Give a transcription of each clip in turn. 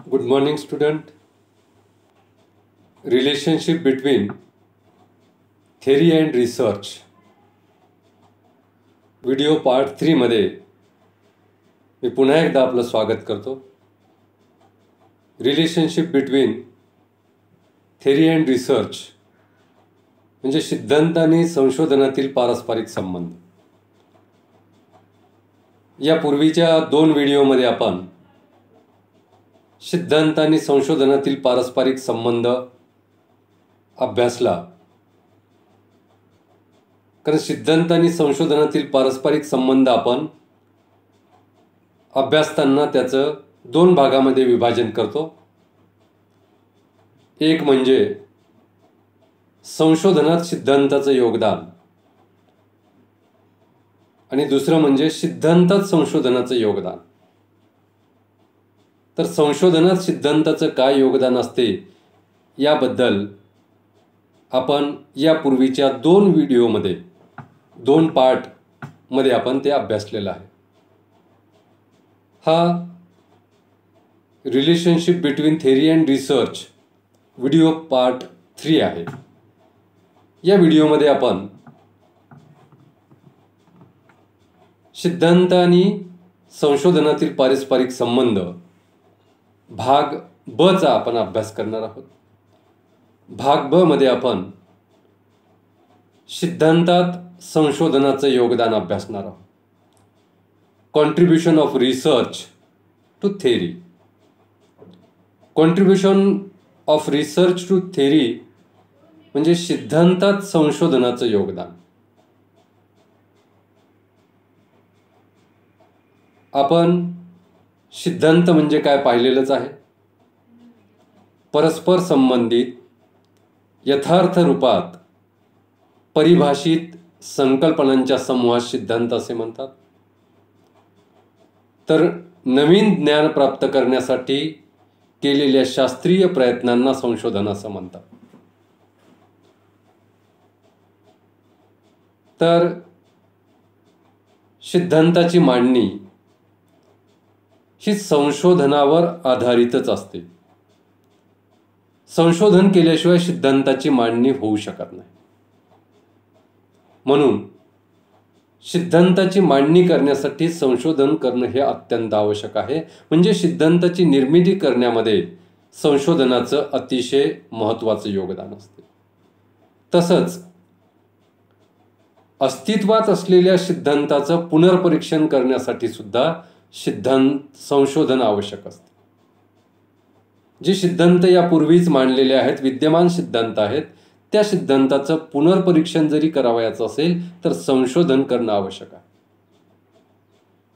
Good morning, student. Relationship between theory and research. Video part 3 मध्ये मी पुन्हा एकदा आपलं स्वागत करतो. Relationship between theory and research म्हणजे सिद्धांत आणि संशोधनातील पारस्परिक संबंध. यापूर्वीच्या 2 व्हिडिओमध्ये आपण सिद्धांत आणि संशोधनातील पारस्परिक संबंध अभ्यासला. कारण सिद्धांत आणि संशोधनातील पारस्परिक संबंध आपण अभ्यासताना त्याचं 2 भागामध्ये विभाजन करतो. एक म्हणजे संशोधनात सिद्धांताचं योगदान आणि दुसरं म्हणजे सिद्धांतात संशोधनाचं योगदान. तर संशोधनात सिद्धांताचं काय योगदान असते याबद्दल आपण यापूर्वीच्या 2 व्हिडिओमध्ये 2 पार्टमध्ये आपण ते अभ्यासलेलं आहे. हा relationship between theory and research video part 3 आहे. या व्हिडिओमध्ये आपण सिद्धांत आणि संशोधनातील पारस्परिक संबंध भाग ब चा आपण अभ्यास करणार आहोत. भाग ब मध्ये आपण सिद्धांतात संशोधनाचं योगदान अभ्यासणार आहोत. Contribution of research to theory. Contribution of research to theory म्हणजे सिद्धांतात संशोधनाचं योगदान. आपण सिद्धांत म्हणजे काय पाहिलेलंच आहे. परस्पर संबंधित यथार्थ रूपात परिभाषित संकल्पनांच्या समूहात सिद्धांत असे म्हणतात. तर नवीन ज्ञान प्राप्त करण्यासाठी केलेल्या शास्त्रीय प्रयत्नांना संशोधन असं म्हणतात. तर सिद्धांताची मांडणी ही संशोधनावर आधारितच असते. संशोधन केल्याशिवाय सिद्धांताची मांडणी होऊ शकत नाही. म्हणून सिद्धांताची मांडणी करण्यासाठी संशोधन करणं हे अत्यंत आवश्यक आहे. म्हणजे सिद्धांताची निर्मिती करण्यामध्ये संशोधनाचं अतिशय महत्त्वाचं योगदान असते. तसंच अस्तित्वात असलेल्या सिद्धांताचं पुनर्परीक्षण करण्यासाठी सुद्धा संशोधन आवश्यक असते. जे सिद्धांत यापूर्वीच मांडलेले आहेत, विद्यमान सिद्धांत आहेत, त्या सिद्धांताचं पुनर्परीक्षण जरी करावयाचं असेल तर संशोधन करणं आवश्यक आहे.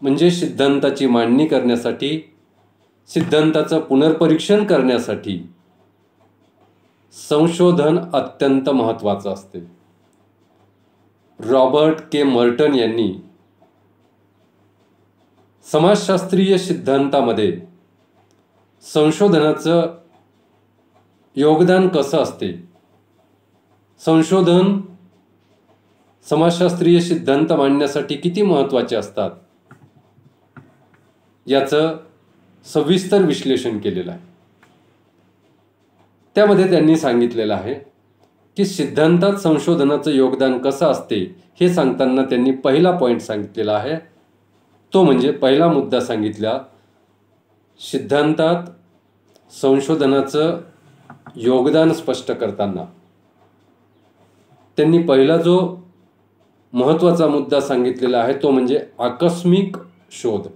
म्हणजे सिद्धांताची मांडणी करण्यासाठी, सिद्धांताचं पुनर्परीक्षण करण्यासाठी संशोधन अत्यंत महत्त्वाचं असते. रॉबर्ट के मर्टन यांनी समाजशास्त्रीय सिद्धांतामध्ये संशोधनाचं योगदान कसं असते, संशोधन समाजशास्त्रीय सिद्धांत मांडण्यासाठी किती महत्त्वाचे असतात याचं सविस्तर विश्लेषण केलेलं आहे. त्यामध्ये त्यांनी सांगितलेलं आहे की सिद्धांतात संशोधनाचं योगदान कसं असते हे सांगताना त्यांनी पहिला पॉईंट सांगितलेला आहे. तो म्हणजे पहिला मुद्दा सांगितला, सिद्धांतात संशोधनाचं योगदान स्पष्ट करताना त्यांनी पहिला जो महत्त्वाचा मुद्दा सांगितलेला आहे तो म्हणजे आकस्मिक शोध.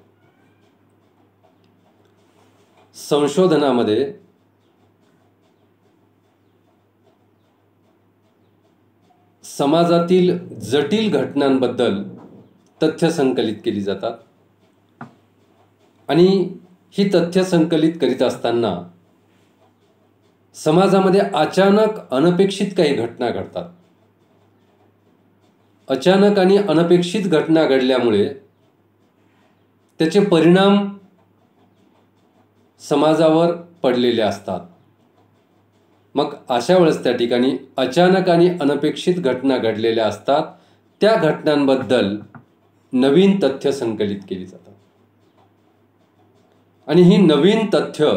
संशोधनामध्ये समाजातील जटिल घटनांबद्दल तथ्य संकलित केली जातात आणि ही तथ्य संकलित करीत असताना समाजामध्ये अचानक अनपेक्षित काही घटना घडतात. अचानक आणि अनपेक्षित घटना घडल्यामुळे त्याचे परिणाम समाजावर पडलेले असतात. मग अशा वेळेस त्या ठिकाणी अचानक आणि अनपेक्षित घटना घडलेल्या असतात. त्या घटनांबद्दल नवीन तथ्य संकलित केली जातात आणि ही नवीन तथ्य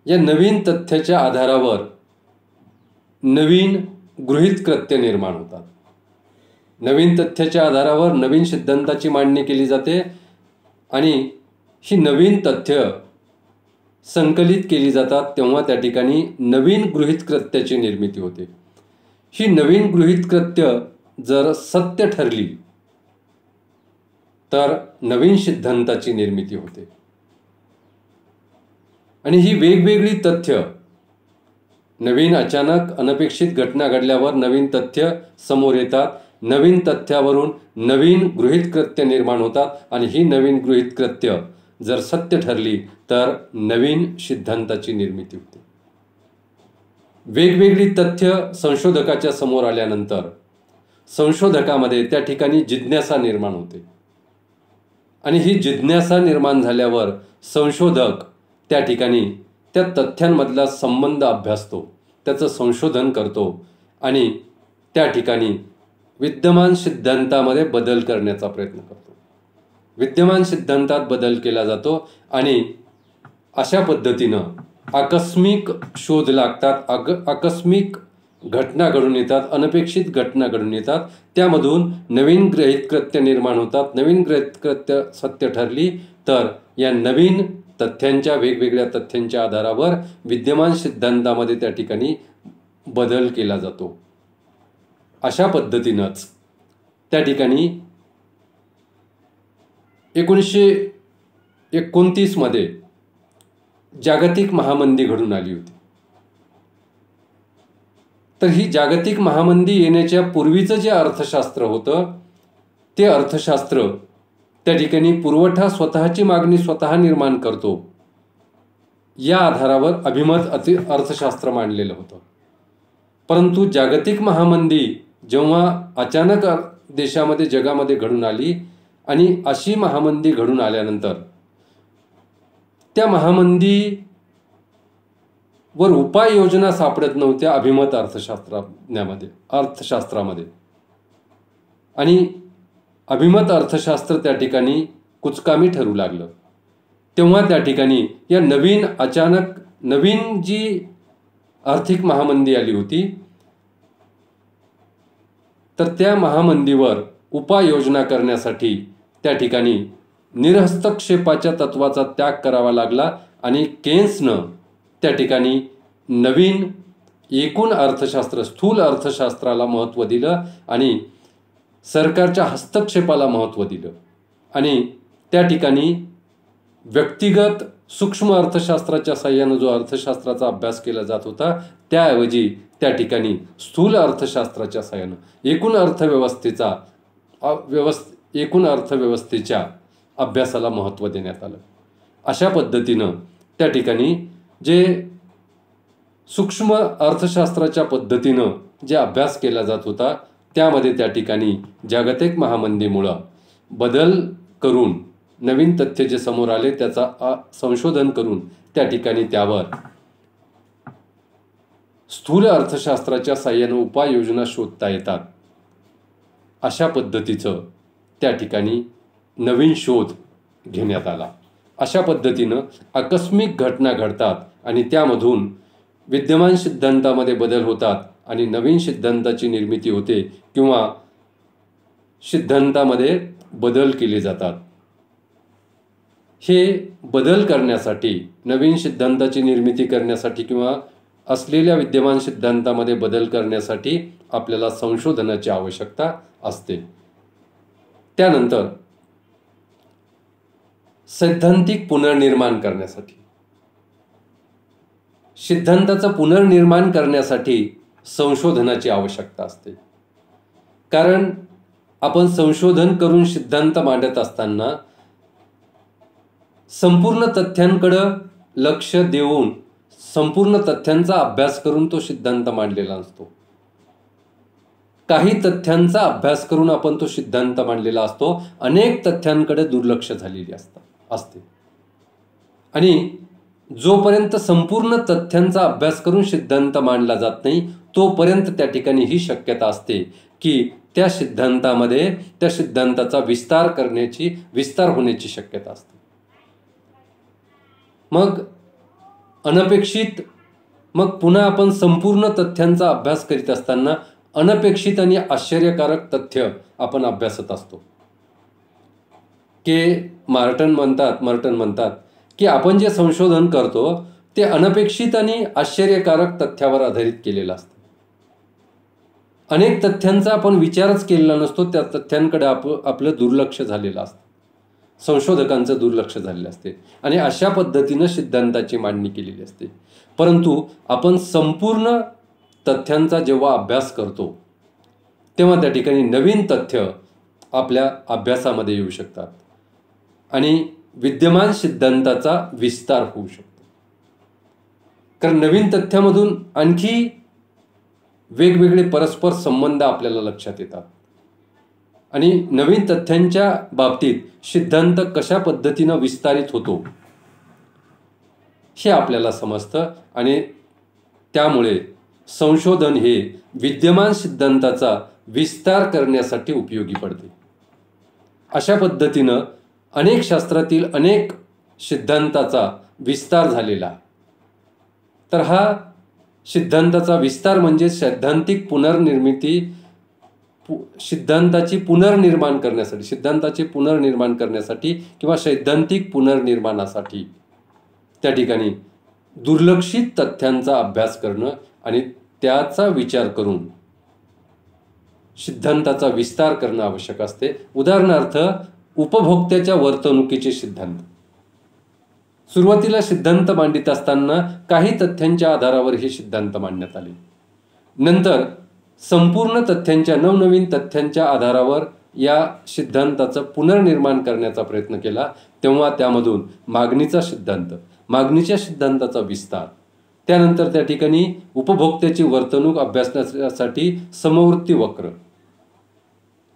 या नवीन तथ्याच्या आधारावर नवीन गृहीत कृत्य निर्माण होतात. नवीन तथ्याच्या आधारावर नवीन सिद्धांताची मांडणी केली जाते आणि ही नवीन तथ्य संकलित केली जातात, तेव्हा त्या ठिकाणी नवीन गृहीत कृत्याची निर्मिती होते. ही नवीन गृहीत कृत्य जर सत्य ठरली तर नवीन सिद्धांताची निर्मिती होते. आणि ही वेगवेगळी तथ्य, नवीन अचानक अनपेक्षित घटना घडल्यावर नवीन तथ्य समोर येतात, नवीन तथ्यावरून नवीन गृहीत कृत्य निर्माण होतात आणि ही नवीन गृहीत कृत्य जर सत्य ठरली तर नवीन सिद्धांताची निर्मिती होते. वेगवेगळी तथ्य संशोधकाच्या समोर आल्यानंतर संशोधकामध्ये त्या ठिकाणी जिज्ञासा निर्माण होते आणि ही जिज्ञासा निर्माण झाल्यावर संशोधक त्या ठिकाणी त्या तथ्यांमधला संबंध अभ्यासतो, त्याचं संशोधन करतो आणि त्या ठिकाणी विद्यमान सिद्धांतामध्ये बदल करण्याचा प्रयत्न करतो. विद्यमान सिद्धांतात बदल केला जातो आणि अशा पद्धतीनं आकस्मिक शोध लागतात, आकस्मिक घटना घडून येतात, अनपेक्षित घटना घडून येतात, त्यामधून नवीन गृहीत कृत्य निर्माण होतात. नवीन गृहीत कृत्य सत्य ठरली तर या नवीन तथ्यांच्या, वेगवेगळ्या तथ्यांच्या आधारावर विद्यमान सिद्धांतामध्ये त्या ठिकाणी बदल केला जातो. अशा पद्धतीनंच त्या ठिकाणी 1929 मध्ये जागतिक महामंदी घडून आली होती. तर ही जागतिक महामंदी येण्याच्या पूर्वीचं जे अर्थशास्त्र होतं ते अर्थशास्त्र त्या ठिकाणी पुरवठा स्वतःची मागणी स्वतः निर्माण करतो या आधारावर अभिमत अर्थशास्त्र मांडलेलं होतं. परंतु जागतिक महामंदी जेव्हा अचानक देशामध्ये, जगामध्ये घडून आली आणि अशी महामंदी घडून आल्यानंतर त्या महामंदीवर उपाययोजना सापडत नव्हत्या अभिमत अर्थशास्त्रामध्ये आणि अभिमत अर्थशास्त्र त्या ठिकाणी कुचकामी ठरू लागलं. तेव्हा त्या ठिकाणी या नवीन जी आर्थिक महामंदी आली होती तर त्या महामंदीवर उपाययोजना करण्यासाठी त्या ठिकाणी निरहस्तक्षेपाच्या तत्वाचा त्याग करावा लागला आणि केन्सनं त्या ठिकाणी नवीन एकूण अर्थशास्त्र, स्थूल अर्थशास्त्राला महत्त्व दिलं आणि सरकारच्या हस्तक्षेपाला महत्त्व दिलं आणि त्या ठिकाणी व्यक्तिगत सूक्ष्म अर्थशास्त्राच्या साहाय्यानं जो अर्थशास्त्राचा अभ्यास केला जात होता त्याऐवजी त्या ठिकाणी स्थूल अर्थशास्त्राच्या साहाय्यानं एकूण अर्थव्यवस्थेच्या अभ्यासाला महत्त्व देण्यात आलं. अशा पद्धतीनं त्या ठिकाणी जे सूक्ष्म अर्थशास्त्राच्या पद्धतीनं जे अभ्यास केला जात होता त्यामध्ये त्या ठिकाणी जागतिक महामंदीमुळं बदल करून नवीन तथ्य जे समोर आले त्याचा संशोधन करून त्या ठिकाणी त्यावर स्थूल अर्थशास्त्राच्या साहाय्यानं उपाययोजना शोधता येतात. अशा पद्धतीचं त्या ठिकाणी नवीन शोध घेण्यात आला. अशा पद्धतीनं आकस्मिक घटना घडतात आणि त्यामधून विद्यमान सिद्धांतामध्ये बदल होतात आणि नवीन सिद्धांताची निर्मिती होते किंवा सिद्धांतामध्ये बदल केले जातात. हे बदल करण्यासाठी, नवीन सिद्धांताची निर्मिती करण्यासाठी किंवा असलेल्या विद्यमान सिद्धांतामध्ये बदल करण्यासाठी आपल्याला संशोधनाची आवश्यकता असते. त्यानंतर सैद्धांतिक पुनर्निर्माण करण्यासाठी, सिद्धांताचं पुनर्निर्माण करण्यासाठी संशोधनाची आवश्यकता असते. कारण आपण संशोधन करून सिद्धांत मांडत असताना संपूर्ण तथ्यांकडं लक्ष देऊन संपूर्ण तथ्यांचा अभ्यास करून तो सिद्धांत मांडलेला असतो. काही तथ्यांचा अभ्यास करून आपण तो सिद्धांत मांडलेला असतो. अनेक तथ्यांकडे दुर्लक्ष झालेली असते आणि जोपर्यंत संपूर्ण तथ्यांचा अभ्यास करून सिद्धांत मांडला जात नाही तोपर्यंत त्या ठिकाणी ही शक्यता असते की त्या सिद्धांतामध्ये त्या सिद्धांताचा विस्तार होण्याची शक्यता असते. मग अनपेक्षित, मग पुन्हा आपण संपूर्ण तथ्यांचा अभ्यास करीत असताना अनपेक्षित आणि आश्चर्यकारक तथ्य आपण अभ्यासत असतो. मर्टन म्हणतात की आपण जे संशोधन करतो ते अनपेक्षित आणि आश्चर्यकारक तथ्यावर आधारित केलेलं असतं. अनेक तथ्यांचा आपण विचारच केलेला नसतो, त्या तथ्यांकडे आपलं दुर्लक्ष झालेलं असतं, संशोधकांचं दुर्लक्ष झालेलं असते आणि अशा पद्धतीनं सिद्धांताची मांडणी केलेली असते. परंतु आपण संपूर्ण तथ्यांचा जेव्हा अभ्यास करतो तेव्हा त्या ठिकाणी नवीन तथ्य आपल्या अभ्यासामध्ये येऊ शकतात आणि विद्यमान सिद्धांताचा विस्तार होऊ शकतो. कारण नवीन तथ्यामधून आणखी वेगवेगळे परस्पर संबंध आपल्याला लक्षात येतात आणि नवीन तथ्यांच्या बाबतीत सिद्धांत कशा पद्धतीनं विस्तारित होतो हे आपल्याला समजतं आणि त्यामुळे संशोधन हे विद्यमान सिद्धांताचा विस्तार करण्यासाठी उपयोगी पडते. अशा पद्धतीनं अनेक शास्त्रातील अनेक सिद्धांताचा विस्तार झालेला आहे. तर हा सिद्धांताचा विस्तार म्हणजे सैद्धांतिक पुनर्निर्मिती, सिद्धांताचे पुनर्निर्माण करण्यासाठी किंवा सैद्धांतिक पुनर्निर्माणासाठी त्या ठिकाणी दुर्लक्षित तथ्यांचा अभ्यास करणं आणि त्याचा विचार करून सिद्धांताचा विस्तार करणं आवश्यक असते. उदाहरणार्थ उपभोक्त्याच्या वर्तणुकीचे सिद्धांत. सुरुवातीला सिद्धांत मांडित असताना काही तथ्यांच्या आधारावर हे सिद्धांत मांडण्यात आले. नंतर संपूर्ण तथ्यांच्या नवनवीन तथ्यांच्या आधारावर या सिद्धांताचं पुनर्निर्माण करण्याचा प्रयत्न केला. तेव्हा त्यामधून मागणीच्या सिद्धांताचा विस्तार, त्यानंतर त्या ठिकाणी उपभोक्त्याची वर्तणूक अभ्यासण्यासाठी समवृत्ती वक्र,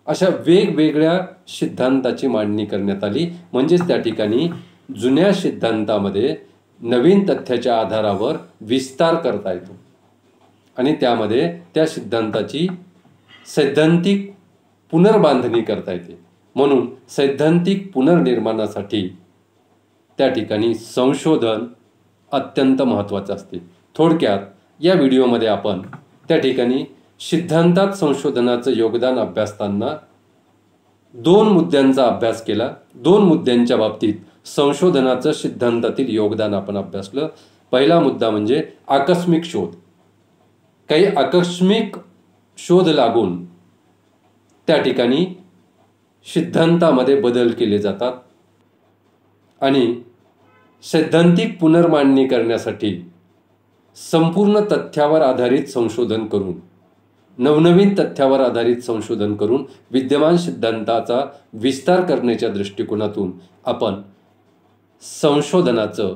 अशा वेगवेगळ्या सिद्धांताची मांडणी करण्यात आली. म्हणजेच त्या ठिकाणी जुन्या सिद्धांतामध्ये नवीन तथ्याच्या आधारावर विस्तार करता येतो आणि त्यामध्ये त्या सिद्धांताची सैद्धांतिक पुनर्बांधणी करता येते. म्हणून सैद्धांतिक पुनर्निर्माणासाठी त्या ठिकाणी संशोधन अत्यंत महत्त्वाचं असते. थोडक्यात या व्हिडिओमध्ये आपण त्या ठिकाणी सिद्धांतात संशोधनाचं योगदान अभ्यासताना 2 मुद्द्यांचा अभ्यास केला. 2 मुद्द्यांच्या बाबतीत संशोधनाचं सिद्धांतातील योगदान आपण अभ्यासलं. पहिला मुद्दा म्हणजे आकस्मिक शोध. काही आकस्मिक शोध लागून त्या ठिकाणी सिद्धांतामध्ये बदल केले जातात आणि सैद्धांतिक पुनर्मांडणी करण्यासाठी संपूर्ण तथ्यावर आधारित संशोधन करून, नवनवीन तथ्यावर आधारित संशोधन करून विद्यमान सिद्धांताचा विस्तार करण्याच्या दृष्टिकोनातून आपण संशोधनाचं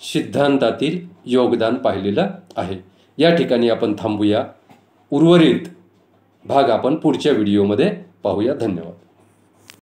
सिद्धांतातील योगदान पाहिलेलं आहे. या ठिकाणी आपण थांबूया. उर्वरित भाग आपण पुढच्या व्हिडिओमध्ये पाहूया. धन्यवाद.